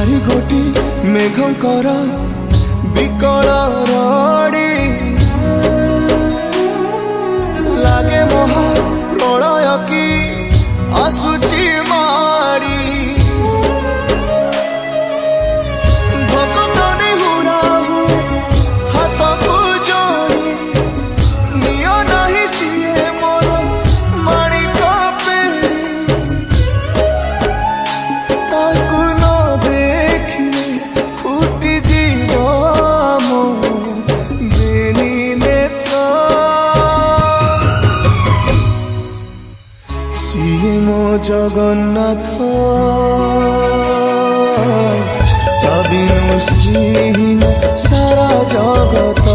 गोटी मेघंकर विकल रड़ी लागे महा प्रलय की आसुची मारी भक्तनी हुराहु हाथ को जोड़ी नियो नहीं सिए मोर माणिक पेड़ी ताकू न देखिले फुटी जीव मो बेनी नेत्र सिए मो जगन्नाथ तबिनु श्रीहीन सारा जगत।